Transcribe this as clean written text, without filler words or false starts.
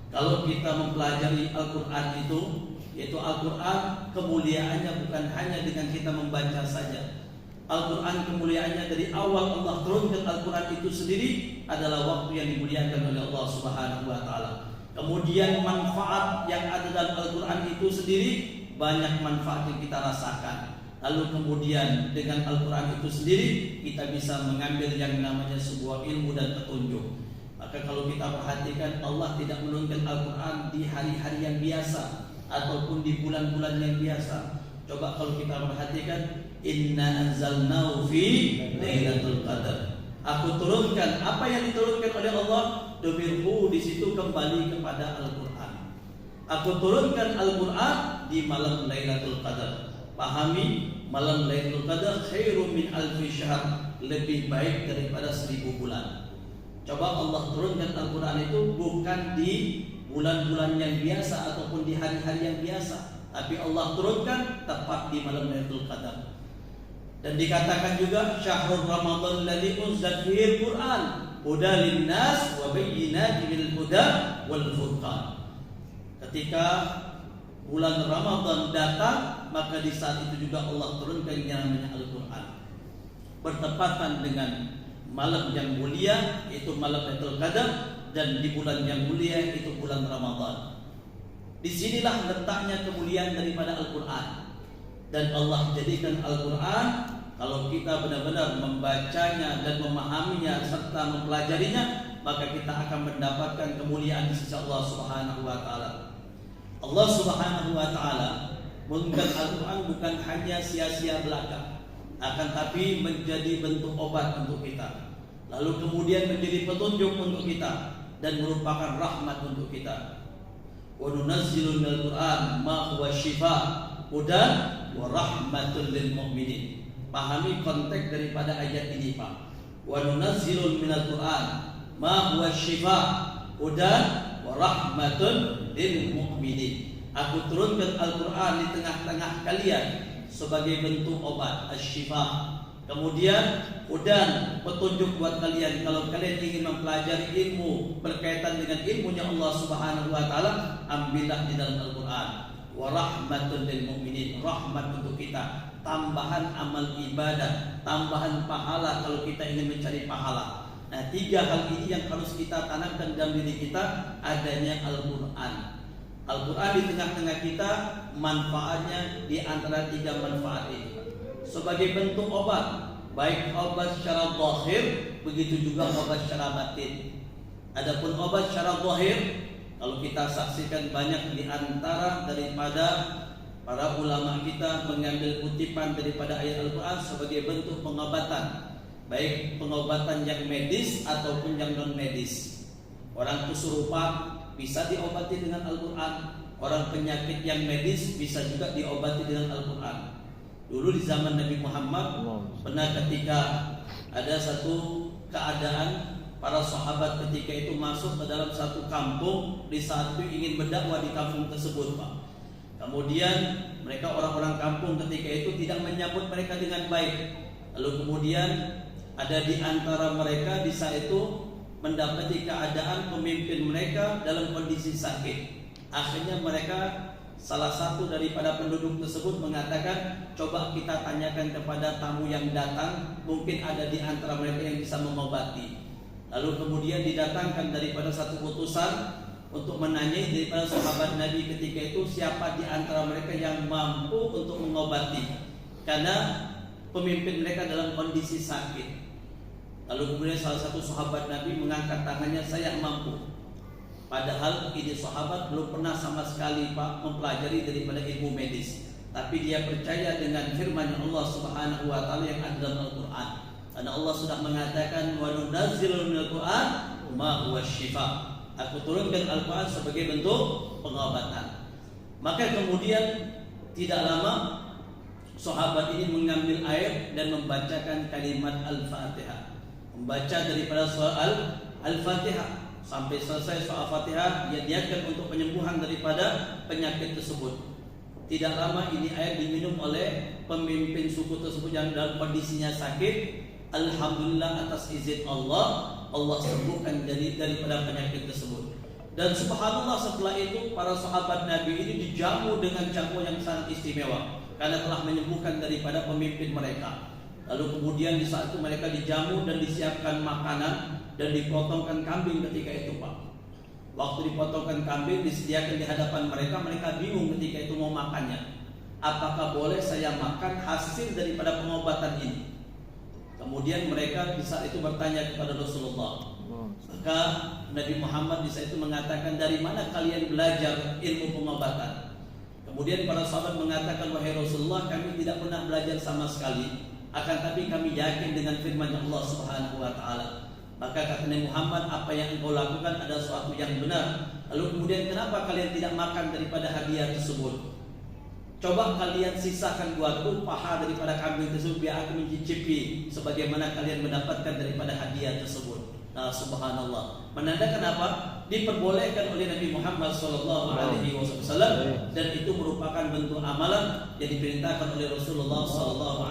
Kalau kita mempelajari Al-Quran itu, yaitu Al-Quran kemuliaannya bukan hanya dengan kita membaca saja. Al-Quran kemuliaannya dari awal Allah turunkan Al-Quran itu sendiri adalah waktu yang dimuliakan oleh Allah Subhanahu wa Ta'ala. Kemudian manfaat yang ada dalam Al-Quran itu sendiri banyak manfaat yang kita rasakan. Lalu kemudian dengan Al-Quran itu sendiri kita bisa mengambil yang namanya sebuah ilmu dan petunjuk. Maka kalau kita perhatikan, Allah tidak menurunkan Al-Quran di hari-hari yang biasa ataupun di bulan-bulan yang biasa. Coba kalau kita perhatikan, inna anzalnahu fi lailatul qadar. Aku turunkan apa yang diturunkan oleh Allah, domirhu di situ kembali kepada Al-Quran. Aku turunkan Al-Quran di malam Lailatul Qadar. Pahami, malam Lailatul Qadar khairum min alfi syahr, lebih baik daripada 1000 bulan. Coba Allah turunkan Al-Quran itu bukan di bulan-bulan yang biasa ataupun di hari-hari yang biasa, tapi Allah turunkan tepat di malam Lailatul Qadar. Dan dikatakan juga syahrul Ramadan alladzi unzila fihi al-Qur'an hudan lin-nas wa bayyinatin minal huda wal furqan. Ketika bulan Ramadan datang, maka di saat itu juga Allah turunkan yang namanya Al-Quran. Bertepatan dengan malam yang mulia, yaitu malam Lailatul Qadar, dan di bulan yang mulia, yaitu bulan Ramadan. Disinilah letaknya kemuliaan daripada Al-Quran. Dan Allah jadikan Al-Quran, kalau kita benar-benar membacanya dan memahaminya serta mempelajarinya, maka kita akan mendapatkan kemuliaan di sisi Allah Subhanahu wa Ta'ala. Allah Subhanahu wa Ta'ala menurunkan Al-Quran bukan hanya sia-sia belaka, akan tapi menjadi bentuk obat untuk kita, lalu kemudian menjadi petunjuk untuk kita dan merupakan rahmat untuk kita. Wa nunazzilu minal Qur'an ma huwa shifaa hudan wa rahmatul lil mu'minin. Pahami konteks daripada ayat ini, Pak. Wa nunazzilu minal Qur'an ma huwa shifaa hudan wa rahmatul lil mu'minin. Aku turunkan Al-Quran di tengah-tengah kalian sebagai bentuk obat, asy-syifa. Kemudian hudan, petunjuk buat kalian kalau kalian ingin mempelajari ilmu berkaitan dengan ilmunya Allah Subhanahu wa Ta'ala, ambillah di dalam Al-Quran. Wa rahmatul lil mu'minin, rahmat untuk kita, tambahan amal ibadah, tambahan pahala kalau kita ingin mencari pahala. Nah, 3 hal ini yang harus kita tanamkan dalam diri kita, adanya Al-Quran. Al-Quran di tengah-tengah kita, manfaatnya di antara 3 manfaat ini. Sebagai bentuk obat, baik obat secara zahir, begitu juga obat secara batin. Adapun obat secara zahir, kalau kita saksikan banyak di antara daripada para ulama kita mengambil kutipan daripada ayat Al-Quran sebagai bentuk pengobatan, baik pengobatan yang medis ataupun yang non medis. Orang kesurupan bisa diobati dengan Al-Quran, orang penyakit yang medis bisa juga diobati dengan Al-Quran. Dulu di zaman Nabi Muhammad pernah ketika ada satu keadaan, para sahabat ketika itu masuk ke dalam satu kampung, di saat itu ingin berdakwah di kampung tersebut, Pak. Kemudian mereka orang-orang kampung ketika itu tidak menyambut mereka dengan baik. Lalu kemudian ada di antara mereka di saat itu mendapati keadaan pemimpin mereka dalam kondisi sakit. Akhirnya mereka, salah satu daripada penduduk tersebut mengatakan, coba kita tanyakan kepada tamu yang datang, mungkin ada di antara mereka yang bisa mengobati. Lalu kemudian didatangkan daripada satu utusan untuk menanyai daripada sahabat Nabi ketika itu, siapa di antara mereka yang mampu untuk mengobati, karena pemimpin mereka dalam kondisi sakit. Lalu kemudian salah satu sahabat Nabi mengangkat tangannya, saya mampu. Padahal ini sahabat belum pernah sama sekali, Pak, mempelajari daripada ilmu medis, tapi dia percaya dengan firman Allah Subhanahu wa Ta'ala yang ada dalam Al-Quran. Karena Allah sudah mengatakan, wa nunazzilu minal Qur'an ma huwa shifaa. Aku turunkan Al-Quran sebagai bentuk pengobatan. Maka kemudian tidak lama sahabat ini mengambil air dan membacakan kalimat Al-Fatihah, membaca daripada surah Al-Fatihah sampai selesai surah Al-Fatihah. Dia niatkan untuk penyembuhan daripada penyakit tersebut. Tidak lama ini air diminum oleh pemimpin suku tersebut yang dalam kondisinya sakit. Alhamdulillah atas izin Allah, Allah sembuhkan daripada penyakit tersebut. Dan subhanallah setelah itu para sahabat Nabi ini dijamu dengan jamu yang sangat istimewa karena telah menyembuhkan daripada pemimpin mereka. Lalu kemudian di saat itu mereka dijamu dan disiapkan makanan dan dipotongkan kambing ketika itu, Pak. Waktu dipotongkan kambing disediakan di hadapan mereka, mereka bingung ketika itu mau makannya. Apakah boleh saya makan hasil daripada pengobatan ini? Kemudian mereka di saat itu bertanya kepada Rasulullah. Maka Nabi Muhammad di saat itu mengatakan, dari mana kalian belajar ilmu pengobatan? Kemudian para sahabat mengatakan, wahai Rasulullah, kami tidak pernah belajar sama sekali, akan tapi kami yakin dengan firman Allah Subhanahu wa taala. Maka kata Nabi Muhammad, apa yang engkau lakukan adalah sesuatu yang benar. Lalu kemudian kenapa kalian tidak makan daripada hadiah tersebut? Coba kalian sisakan buatku paha daripada kambing tersebut, biar aku mencicipi sebagaimana kalian mendapatkan daripada hadiah tersebut. Nah, subhanallah. Menandakan apa? Diperbolehkan oleh Nabi Muhammad SAW, dan itu merupakan bentuk amalan yang diperintahkan oleh Rasulullah SAW.